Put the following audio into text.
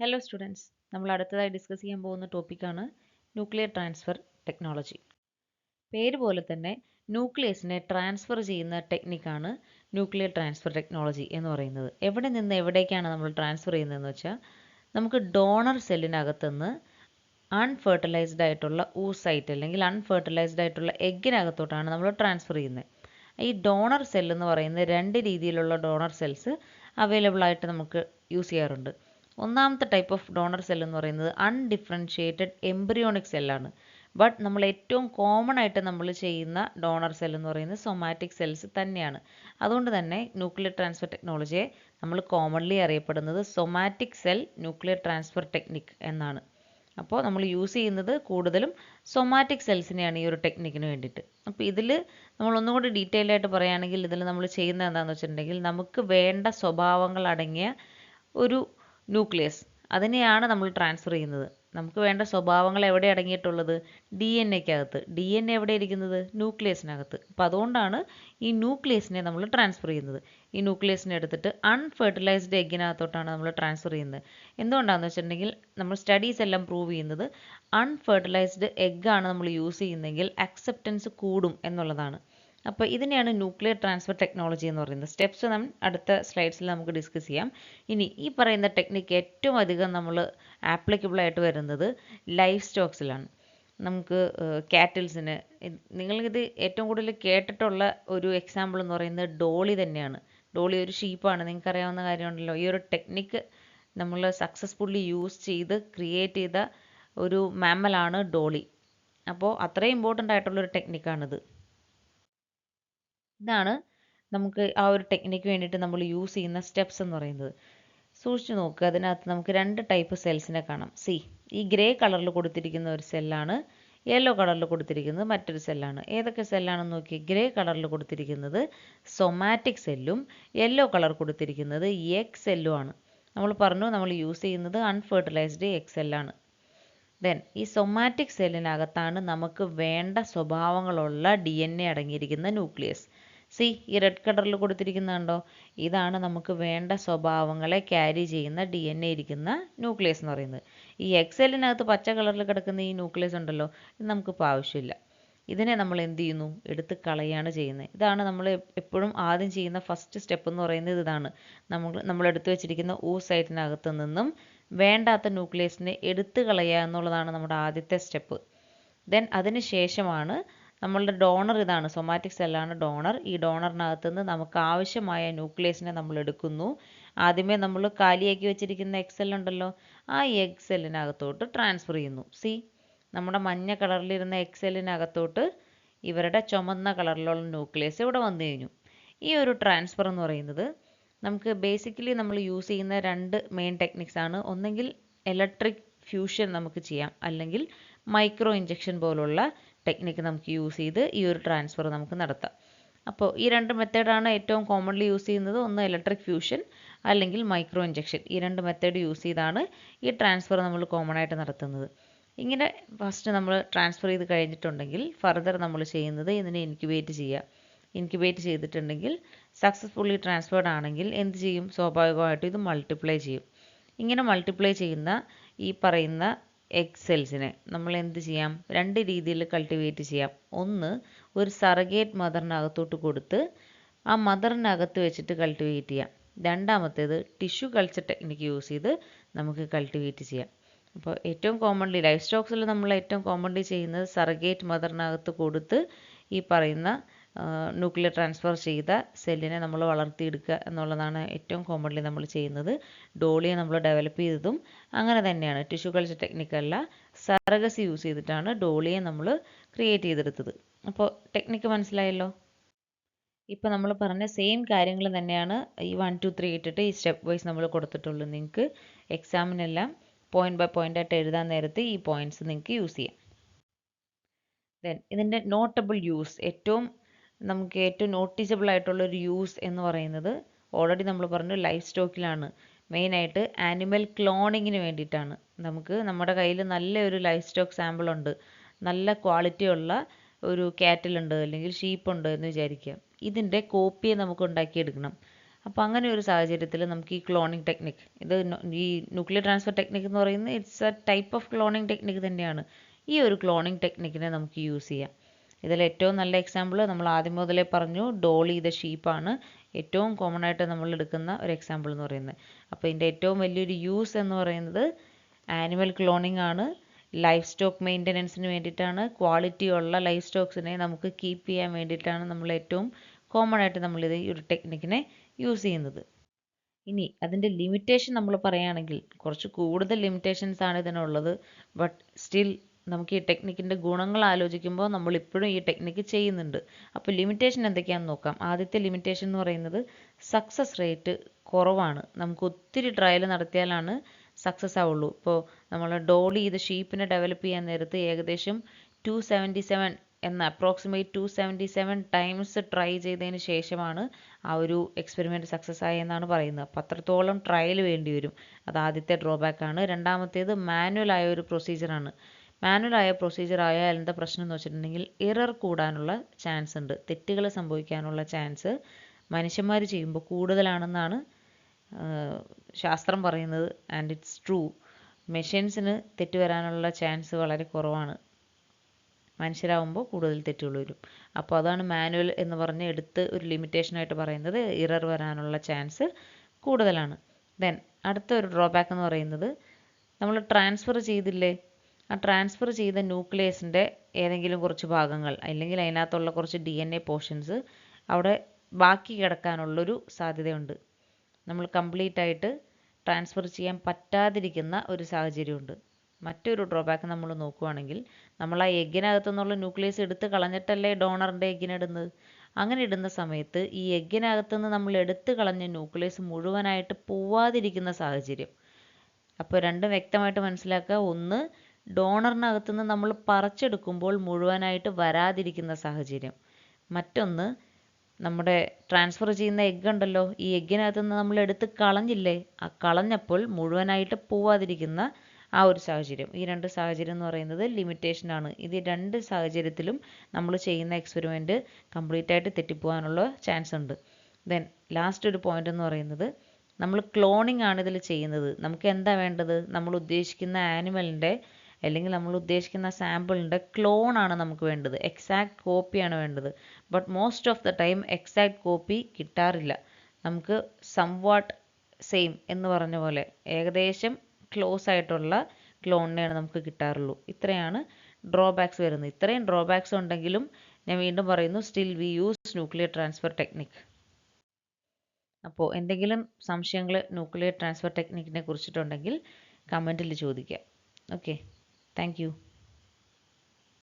Hello students, നമ്മൾ അടുത്തതായി discuss ചെയ്യാൻ പോകുന്ന ടോപ്പിക്കാണ് ന്യൂക്ലിയർ ട്രാൻസ്ഫർ ടെക്നോളജി. പേര് പോലെ തന്നെ ന്യൂക്ലിയസിനെ ട്രാൻസ്ഫർ ചെയ്യുന്ന ടെക്നിക്കാണ് ന്യൂക്ലിയർ ട്രാൻസ്ഫർ ടെക്നോളജി എന്ന് പറയുന്നത്. എവിടെ നിന്ന് എവിടേക്കാണ് നമ്മൾ ട്രാൻസ്ഫർ ചെയ്യുന്നതെന്ന് വെച്ചാൽ, നമുക്ക് ഡോണർ സെല്ലിനകത്തുനിന്ന് അൺഫെർട്ടിലൈസ്ഡ് ആയിട്ടുള്ള ഊസൈറ്റ് അല്ലെങ്കിൽ അൺഫെർട്ടിലൈസ്ഡ് ആയിട്ടുള്ള എഗ്ഗിനകത്തോട്ടാണ് നമ്മൾ ട്രാൻസ്ഫർ ചെയ്യുന്നത്. ഈ ഡോണർ സെൽ എന്ന് പറയുന്നത് രണ്ട് രീതിയിലുള്ള ഡോണർ സെൽസ് അവൈലബിൾ ആയിട്ട് നമുക്ക് യൂസ് ചെയ്യാറുണ്ട്. ഒന്നാമത്തെ ടൈപ്പ് ഓഫ് ഡോണർ സെൽ എന്ന് പറയുന്നത് അൺഡിഫറൻഷിയേറ്റഡ് എംബ്രിയോണിക് സെല്ലാണ്. ബട്ട് നമ്മൾ ഏറ്റവും കോമൺ ആയിട്ട് നമ്മൾ ചെയ്യുന്ന ഡോണർ സെൽ എന്ന് പറയുന്നത് സൊമാറ്റിക് സെൽസ് തന്നെയാണ്. അതുകൊണ്ട് തന്നെ ന്യൂക്ലിയർ ട്രാൻസ്ഫർ ടെക്നോളജിയെ നമ്മൾ കോമൺലി അറിയപ്പെടുന്നത് somatic cell nuclear transfer technique എന്നാണ്. അപ്പോൾ നമ്മൾ യൂസ് ചെയ്യുന്നത് കൂടുതലും സൊമാറ്റിക് സെൽസിനെയാണ് ഈ ഒരു ടെക്നിക്കിന് വേണ്ടിയിട്ട്. അപ്പോൾ ഇതിൽ നമ്മൾ ഒന്നുകൂടി ഡീറ്റെയിൽ ആയിട്ട് പറയുകയാണെങ്കിൽ ഇതിൽ നമ്മൾ ചെയ്യുന്നത് എന്താണെന്ന് വെച്ചിട്ടുണ്ടെങ്കിൽ, നമുക്ക് വേണ്ട സ്വഭാവങ്ങൾ അടങ്ങിയ ഒരു ന്യൂക്ലിയസ് അതിനെയാണ് നമ്മൾ ട്രാൻസ്ഫർ ചെയ്യുന്നത്. നമുക്ക് വേണ്ട സ്വഭാവങ്ങൾ എവിടെ അടങ്ങിയിട്ടുള്ളത്? DNA-ക്കകത്ത്. DNA എവിടെ ഇരിക്കുന്നത്? ന്യൂക്ലിയസിനകത്ത്. അപ്പോൾ അതുകൊണ്ടാണ് ഈ ന്യൂക്ലിയസിനെ നമ്മൾ ട്രാൻസ്ഫർ ചെയ്യുന്നത്. ഈ ന്യൂക്ലിയസിനെ എടുത്തിട്ട് അൺഫെർട്ടിലൈസ്ഡ് എഗ്ഗിനകത്തോട്ടാണ് നമ്മൾ ട്രാൻസ്ഫർ ചെയ്യുന്നത്. എന്തുകൊണ്ടാണെന്ന് വെച്ചിട്ടുണ്ടെങ്കിൽ, നമ്മൾ സ്റ്റഡീസ് എല്ലാം പ്രൂവ് ചെയ്യുന്നത് അൺഫെർട്ടിലൈസ്ഡ് എഗ്ഗാണ് നമ്മൾ യൂസ് ചെയ്യുന്നതെങ്കിൽ അക്സെപ്റ്റൻസ് കൂടും എന്നുള്ളതാണ്. അപ്പോൾ ഇതിനെയാണ് ന്യൂക്ലിയർ ട്രാൻസ്ഫർ ടെക്നോളജി എന്ന് പറയുന്നത്. സ്റ്റെപ്സ് അടുത്ത സ്ലൈഡ്സിൽ നമുക്ക് ഡിസ്കസ് ചെയ്യാം. ഇനി ഈ പറയുന്ന ടെക്നിക്ക് ഏറ്റവും അധികം നമ്മൾ ആപ്ലിക്കബിൾ ആയിട്ട് വരുന്നത് ലൈഫ് സ്റ്റോക്സിലാണ്. നമുക്ക് കാറ്റിൽസിന്, നിങ്ങളിത് ഏറ്റവും കൂടുതൽ കേട്ടിട്ടുള്ള ഒരു എക്സാമ്പിൾ എന്ന് പറയുന്നത് ഡോളി തന്നെയാണ്. ഡോളി ഒരു ഷീപ്പാണ്, നിങ്ങൾക്കറിയാവുന്ന കാര്യമുണ്ടല്ലോ. ഈ ഒരു ടെക്നിക്ക് നമ്മൾ സക്സസ്ഫുള്ളി യൂസ് ചെയ്ത് ക്രിയേറ്റ് ചെയ്ത ഒരു മാമ്മലാണ് ഡോളി. അപ്പോൾ അത്രയും ഇമ്പോർട്ടൻ്റ് ആയിട്ടുള്ളൊരു ടെക്നിക്കാണിത്. ഇതാണ് നമുക്ക് ആ ഒരു ടെക്നിക്ക് വേണ്ടിയിട്ട് നമ്മൾ യൂസ് ചെയ്യുന്ന സ്റ്റെപ്സ് എന്ന് പറയുന്നത്. സൂക്ഷിച്ച് നോക്കുക, അതിനകത്ത് നമുക്ക് രണ്ട് ടൈപ്പ് സെൽസിനെ കാണാം. ഈ ഗ്രേ കളറിൽ കൊടുത്തിരിക്കുന്ന ഒരു സെല്ലാണ്, യെല്ലോ കളറിൽ കൊടുത്തിരിക്കുന്നത് മറ്റൊരു സെല്ലാണ്. ഏതൊക്കെ സെല്ലാണെന്ന് നോക്കി. ഗ്രേ കളറിൽ കൊടുത്തിരിക്കുന്നത് സൊമാറ്റിക് സെല്ലും യെല്ലോ കളർ കൊടുത്തിരിക്കുന്നത് എഗ് സെല്ലും ആണ്. നമ്മൾ പറഞ്ഞു നമ്മൾ യൂസ് ചെയ്യുന്നത് അൺഫെർട്ടിലൈസ്ഡ് എഗ് സെല്ലാണ്. ഈ സൊമാറ്റിക് സെല്ലിനകത്താണ് നമുക്ക് വേണ്ട സ്വഭാവങ്ങളുള്ള DNA അടങ്ങിയിരിക്കുന്ന ന്യൂക്ലിയസ്. ഈ റെഡ് കളറിൽ കൊടുത്തിരിക്കുന്നുണ്ടോ? ഇതാണ് നമുക്ക് വേണ്ട സ്വഭാവങ്ങളെ ക്യാരി ചെയ്യുന്ന DNA ഇരിക്കുന്ന ന്യൂക്ലിയസ് എന്ന് പറയുന്നത്. ഈ എഗ് സെല്ലിനകത്ത് പച്ച കളറിൽ കിടക്കുന്ന ഈ ന്യൂക്ലിയസ് ഉണ്ടല്ലോ, ഇത് നമുക്കിപ്പോൾ ആവശ്യമില്ല. ഇതിനെ നമ്മൾ എന്ത് ചെയ്യുന്നു? എടുത്ത് കളയാണ് ചെയ്യുന്നത്. ഇതാണ് നമ്മൾ എപ്പോഴും ആദ്യം ചെയ്യുന്ന ഫസ്റ്റ് സ്റ്റെപ്പ് എന്ന് പറയുന്നത്. ഇതാണ് നമ്മൾ എടുത്തു വെച്ചിരിക്കുന്ന ഊസൈറ്റിനകത്ത് നിന്നും വേണ്ടാത്ത ന്യൂക്ലിയസിനെ എടുത്ത് കളയുക എന്നുള്ളതാണ് നമ്മുടെ ആദ്യത്തെ സ്റ്റെപ്പ്. അതിന് ശേഷമാണ് നമ്മളുടെ ഡോണർ, ഇതാണ് സൊമാറ്റിക് സെല്ലാണ് ഡോണർ. ഈ ഡോണറിനകത്ത് നിന്ന് നമുക്ക് ആവശ്യമായ ന്യൂക്ലിയസിനെ നമ്മൾ എടുക്കുന്നു. ആദ്യമേ നമ്മൾ കാലിയാക്കി വെച്ചിരിക്കുന്ന എഗ് സെൽ ഉണ്ടല്ലോ, ആ എഗ് സെല്ലിനകത്തോട്ട് ട്രാൻസ്ഫർ ചെയ്യുന്നു. നമ്മുടെ മഞ്ഞ കളറിലിരുന്ന എഗ് സെല്ലിനകത്തോട്ട് ഇവരുടെ ചുമന്ന കളറിലുള്ള ന്യൂക്ലിയസ് ഇവിടെ വന്നു കഴിഞ്ഞു. ഈ ഒരു ട്രാൻസ്ഫർ എന്ന് പറയുന്നത് നമുക്ക് ബേസിക്കലി നമ്മൾ യൂസ് ചെയ്യുന്ന രണ്ട് മെയിൻ ടെക്നിക്സ് ആണ്. ഒന്നെങ്കിൽ ഇലക്ട്രിക് ഫ്യൂഷൻ നമുക്ക് ചെയ്യാം, അല്ലെങ്കിൽ മൈക്രോ ഇഞ്ചക്ഷൻ പോലുള്ള ടെക്നിക്ക് നമുക്ക് യൂസ് ചെയ്ത് ഈ ഒരു ട്രാൻസ്ഫർ നമുക്ക് നടത്താം. അപ്പോൾ ഈ രണ്ട് മെത്തേഡാണ് ഏറ്റവും കോമൺലി യൂസ് ചെയ്യുന്നത്. ഒന്ന് ഇലക്ട്രിക് ഫ്യൂഷൻ അല്ലെങ്കിൽ മൈക്രോ ഇഞ്ചക്ഷൻ. ഈ രണ്ട് മെത്തേഡ് യൂസ് ചെയ്താണ് ഈ ട്രാൻസ്ഫർ നമ്മൾ കോമൺ ആയിട്ട് നടത്തുന്നത്. ഇങ്ങനെ ഫസ്റ്റ് നമ്മൾ ട്രാൻസ്ഫർ ചെയ്ത് കഴിഞ്ഞിട്ടുണ്ടെങ്കിൽ ഫർദർ നമ്മൾ ചെയ്യുന്നത് ഇതിനെ ഇൻക്യുബേറ്റ് ചെയ്യുക. ഇൻക്യുബേറ്റ് ചെയ്തിട്ടുണ്ടെങ്കിൽ സക്സസ്ഫുള്ളി ട്രാൻസ്ഫേർഡ് ആണെങ്കിൽ എന്ത് ചെയ്യും? സ്വാഭാവികമായിട്ടും ഇത് മൾട്ടിപ്ലൈ ചെയ്യും. ഇങ്ങനെ മൾട്ടിപ്ലൈ ചെയ്യുന്ന ഈ പറയുന്ന എഗ് സെൽസിനെ നമ്മൾ എന്ത് ചെയ്യാം? രണ്ട് രീതിയിൽ കൾട്ടിവേറ്റ് ചെയ്യാം. ഒന്ന്, ഒരു സറഗേറ്റ് മദറിനകത്തോട്ട് കൊടുത്ത് ആ മദറിനകത്ത് വെച്ചിട്ട് കൾട്ടിവേറ്റ് ചെയ്യാം. രണ്ടാമത്തേത് ടിഷ്യൂ കൾച്ചർ ടെക്നിക്ക് യൂസ് ചെയ്ത് നമുക്ക് കൾട്ടിവേറ്റ് ചെയ്യാം. അപ്പോൾ ഏറ്റവും കോമൺലി ലൈഫ് സ്റ്റോക്സിൽ നമ്മൾ ഏറ്റവും കോമൺലി ചെയ്യുന്നത് സറഗേറ്റ് മദറിനകത്ത് കൊടുത്ത് ഈ പറയുന്ന ന്യൂക്ലിയർ ട്രാൻസ്ഫർ ചെയ്ത സെല്ലിനെ നമ്മൾ വളർത്തിയെടുക്കുക എന്നുള്ളതാണ് ഏറ്റവും കോമൺലി നമ്മൾ ചെയ്യുന്നത്. ഡോളിയെ നമ്മൾ ഡെവലപ്പ് ചെയ്തതും അങ്ങനെ തന്നെയാണ്. ടിഷ്യൂ കൾച്ചർ ടെക്നിക്കല്ല, സറഗസി യൂസ് ചെയ്തിട്ടാണ് ഡോളിയെ നമ്മൾ ക്രിയേറ്റ് ചെയ്തെടുത്തത്. അപ്പോൾ ടെക്നിക്ക് മനസ്സിലായല്ലോ. ഇപ്പോൾ നമ്മൾ പറഞ്ഞ സെയിം കാര്യങ്ങൾ തന്നെയാണ് ഈ 1, 2, 3 ഇട്ടിട്ട് ഈ സ്റ്റെപ്പ് വൈസ് നമ്മൾ കൊടുത്തിട്ടുള്ളൂ. നിങ്ങൾക്ക് എക്സാമിനെല്ലാം പോയിന്റ് ബൈ പോയിന്റ് ആയിട്ട് എഴുതാൻ നേരത്ത് ഈ പോയിന്റ്സ് നിങ്ങൾക്ക് യൂസ് ചെയ്യാം. ഇതിൻ്റെ നോട്ടബിൾ യൂസ്, നമുക്ക് ഏറ്റവും നോട്ടീസബിൾ ആയിട്ടുള്ളൊരു യൂസ് എന്ന് പറയുന്നത് ഓൾറെഡി നമ്മൾ പറഞ്ഞു ലൈഫ് സ്റ്റോക്കിലാണ്. മെയിനായിട്ട് ആനിമൽ ക്ലോണിങ്ങിന് വേണ്ടിയിട്ടാണ്. നമുക്ക് നമ്മുടെ കയ്യിൽ നല്ലൊരു ലൈഫ് സ്റ്റോക്ക് സാമ്പിൾ ഉണ്ട്, നല്ല ക്വാളിറ്റി ഉള്ള ഒരു കാറ്റിലുണ്ട് അല്ലെങ്കിൽ ഷീപ്പ് ഉണ്ട് എന്ന് വിചാരിക്കുക. ഇതിൻ്റെ കോപ്പിയെ നമുക്ക് ഉണ്ടാക്കിയെടുക്കണം. അപ്പോൾ അങ്ങനെ ഒരു സാഹചര്യത്തിൽ നമുക്ക് ഈ ക്ലോണിംഗ് ടെക്നിക്, ഈ ന്യൂക്ലിയർ ട്രാൻസ്ഫർ ടെക്നിക് എന്ന് പറയുന്നത് it's A type of cloning technique തന്നെയാണ്. ഈ ഒരു ക്ലോണിംഗ് ടെക്നിക്കിനെ നമുക്ക് യൂസ് ചെയ്യാം. ഇതിൽ ഏറ്റവും നല്ല എക്സാമ്പിൾ നമ്മൾ ആദ്യം മുതലേ പറഞ്ഞു, ഡോളി ദ ഷീപ്പാണ് ഏറ്റവും കോമൺ ആയിട്ട് നമ്മൾ എടുക്കുന്ന ഒരു എക്സാമ്പിൾ എന്ന് പറയുന്നത്. അപ്പോൾ ഇതിൻ്റെ ഏറ്റവും വലിയൊരു യൂസ് എന്ന് പറയുന്നത് ആനിമൽ ക്ലോണിംഗ് ആണ്. ലൈഫ് സ്റ്റോക്ക് മെയിൻ്റനൻസിന് വേണ്ടിയിട്ടാണ്. ക്വാളിറ്റി ഉള്ള ലൈഫ് സ്റ്റോക്സിനെ നമുക്ക് കീപ്പ് ചെയ്യാൻ വേണ്ടിയിട്ടാണ് നമ്മൾ ഏറ്റവും കോമൺ ആയിട്ട് നമ്മളിത് ഈ ഒരു ടെക്നിക്കിനെ യൂസ് ചെയ്യുന്നത്. ഇനി അതിൻ്റെ ലിമിറ്റേഷൻ നമ്മൾ പറയുകയാണെങ്കിൽ കുറച്ച് കൂടുതൽ ലിമിറ്റേഷൻസ് ആണ് ഇതിനുള്ളത്. ബട്ട് സ്റ്റിൽ നമുക്ക് ഈ ടെക്നിക്കിൻ്റെ ഗുണങ്ങൾ ആലോചിക്കുമ്പോൾ നമ്മൾ ഇപ്പോഴും ഈ ടെക്നിക്ക് ചെയ്യുന്നുണ്ട്. അപ്പോൾ ലിമിറ്റേഷൻ എന്തൊക്കെയാണെന്ന് നോക്കാം. ആദ്യത്തെ ലിമിറ്റേഷൻ എന്ന് പറയുന്നത് സക്സസ് റേറ്റ് കുറവാണ്. നമുക്ക് ഒത്തിരി ട്രയൽ നടത്തിയാലാണ് സക്സസ് ആവുള്ളൂ. ഇപ്പോൾ നമ്മൾ ഡോളി ഇത് ഷീപ്പിനെ ഡെവലപ്പ് ചെയ്യാൻ നേരത്ത് ഏകദേശം 277 എന്ന അപ്രോക്സിമേറ്റ് 277 ടൈംസ് ട്രൈ ചെയ്തതിന് ശേഷമാണ് ആ ഒരു എക്സ്പെരിമെൻറ്റ് സക്സസ് ആയെന്നാണ് പറയുന്നത്. അപ്പോൾ അത്രത്തോളം ട്രയൽ വേണ്ടി വരും. അത് ആദ്യത്തെ ഡ്രോബാക്ക് ആണ്. രണ്ടാമത്തേത് മാനുവൽ ആയ ഒരു പ്രൊസീജിയറാണ്. മാനുവൽ ആയ പ്രൊസീജിയർ ആയാൽ എന്താ പ്രശ്നം എന്ന് വെച്ചിട്ടുണ്ടെങ്കിൽ എറർ കൂടാനുള്ള ചാൻസ് ഉണ്ട്. തെറ്റുകൾ സംഭവിക്കാനുള്ള ചാൻസ് മനുഷ്യന്മാർ ചെയ്യുമ്പോൾ കൂടുതലാണെന്നാണ് ശാസ്ത്രം പറയുന്നത്. And it's true. മെഷീൻസിന് തെറ്റ് വരാനുള്ള ചാൻസ് വളരെ കുറവാണ്. മനുഷ്യരാകുമ്പോൾ കൂടുതൽ തെറ്റുകൾ വരും. അപ്പോൾ അതാണ് മാനുവൽ എന്ന് പറഞ്ഞ് എടുത്ത് ഒരു ലിമിറ്റേഷനായിട്ട് പറയുന്നത്. എറർ വരാനുള്ള ചാൻസ് കൂടുതലാണ്. ദെൻ അടുത്ത ഒരു ഡ്രോബാക്ക് എന്ന് പറയുന്നത്, നമ്മൾ ട്രാൻസ്ഫർ ചെയ്തില്ലേ, ആ ട്രാൻസ്ഫർ ചെയ്ത ന്യൂക്ലിയസിൻ്റെ ഏതെങ്കിലും കുറച്ച് ഭാഗങ്ങൾ അല്ലെങ്കിൽ അതിനകത്തുള്ള കുറച്ച് DNA പോർഷൻസ് അവിടെ ബാക്കി കിടക്കാനുള്ളൊരു സാധ്യതയുണ്ട്. നമ്മൾ കംപ്ലീറ്റ് ആയിട്ട് ട്രാൻസ്ഫർ ചെയ്യാൻ പറ്റാതിരിക്കുന്ന ഒരു സാഹചര്യമുണ്ട്. മറ്റൊരു ഡ്രോബാക്ക് നമ്മൾ നോക്കുകയാണെങ്കിൽ, നമ്മൾ ആ എഗ്ഗിനകത്തു നിന്നുള്ള ന്യൂക്ലിയസ് എടുത്ത് കളഞ്ഞിട്ടല്ലേ ഡോണറിൻ്റെ എഗ്ഗിനിടുന്നത്. അങ്ങനെ ഇടുന്ന സമയത്ത് ഈ എഗ്ഗിനകത്തു നിന്ന് നമ്മൾ എടുത്ത് കളഞ്ഞ ന്യൂക്ലിയസ് മുഴുവനായിട്ട് പോവാതിരിക്കുന്ന സാഹചര്യം. അപ്പോൾ രണ്ടും വ്യക്തമായിട്ട് മനസ്സിലാക്കുക. ഒന്ന്, ഡോണറിനകത്തുനിന്ന് നമ്മൾ പറിച്ചെടുക്കുമ്പോൾ മുഴുവനായിട്ട് വരാതിരിക്കുന്ന സാഹചര്യം. മറ്റൊന്ന്, നമ്മുടെ ട്രാൻസ്ഫർ ചെയ്യുന്ന എഗ്ഗ് ഉണ്ടല്ലോ, ഈ എഗ്ഗിനകത്ത് നിന്ന് നമ്മൾ എടുത്ത് കളഞ്ഞില്ലേ, ആ കളഞ്ഞപ്പോൾ മുഴുവനായിട്ട് പോവാതിരിക്കുന്ന ആ ഒരു സാഹചര്യം. ഈ രണ്ട് സാഹചര്യം എന്ന് പറയുന്നത് ലിമിറ്റേഷനാണ്. ഇത് രണ്ട് സാഹചര്യത്തിലും നമ്മൾ ചെയ്യുന്ന എക്സ്പെരിമെൻറ്റ് കംപ്ലീറ്റ് ആയിട്ട് തെറ്റിപ്പോകാനുള്ള ചാൻസ് ഉണ്ട്. ദെൻ ലാസ്റ്റ് ഒരു പോയിന്റ് എന്ന് പറയുന്നത്, നമ്മൾ ക്ലോണിംഗ് ആണ് ഇതിൽ ചെയ്യുന്നത്. നമുക്ക് എന്താ വേണ്ടത്? നമ്മൾ ഉദ്ദേശിക്കുന്ന ആനിമലിൻ്റെ അല്ലെങ്കിൽ നമ്മൾ ഉദ്ദേശിക്കുന്ന സാമ്പിളിൻ്റെ ക്ലോണാണ് നമുക്ക് വേണ്ടത്. എക്സാക്ട് കോപ്പിയാണ് വേണ്ടത്. But most of the time exact copy കിട്ടാറില്ല. നമുക്ക് സംവാട്ട് സെയിം എന്ന് പറഞ്ഞ പോലെ ഏകദേശം ക്ലോസ് ആയിട്ടുള്ള ക്ലോണിനെയാണ് നമുക്ക് കിട്ടാറുള്ളൂ. ഇത്രയാണ് ഡ്രോബാക്സ് വരുന്നത്. ഇത്രയും ഡ്രോബാക്സ് ഉണ്ടെങ്കിലും ഞാൻ വീണ്ടും പറയുന്നു, still we use nuclear transfer technique. അപ്പോൾ എന്തെങ്കിലും സംശയങ്ങൾ ന്യൂക്ലിയർ ട്രാൻസ്ഫർ ടെക്നിക്കിനെ കുറിച്ചിട്ടുണ്ടെങ്കിൽ കമൻറ്റിൽ ചോദിക്കുക. Okay, thank you.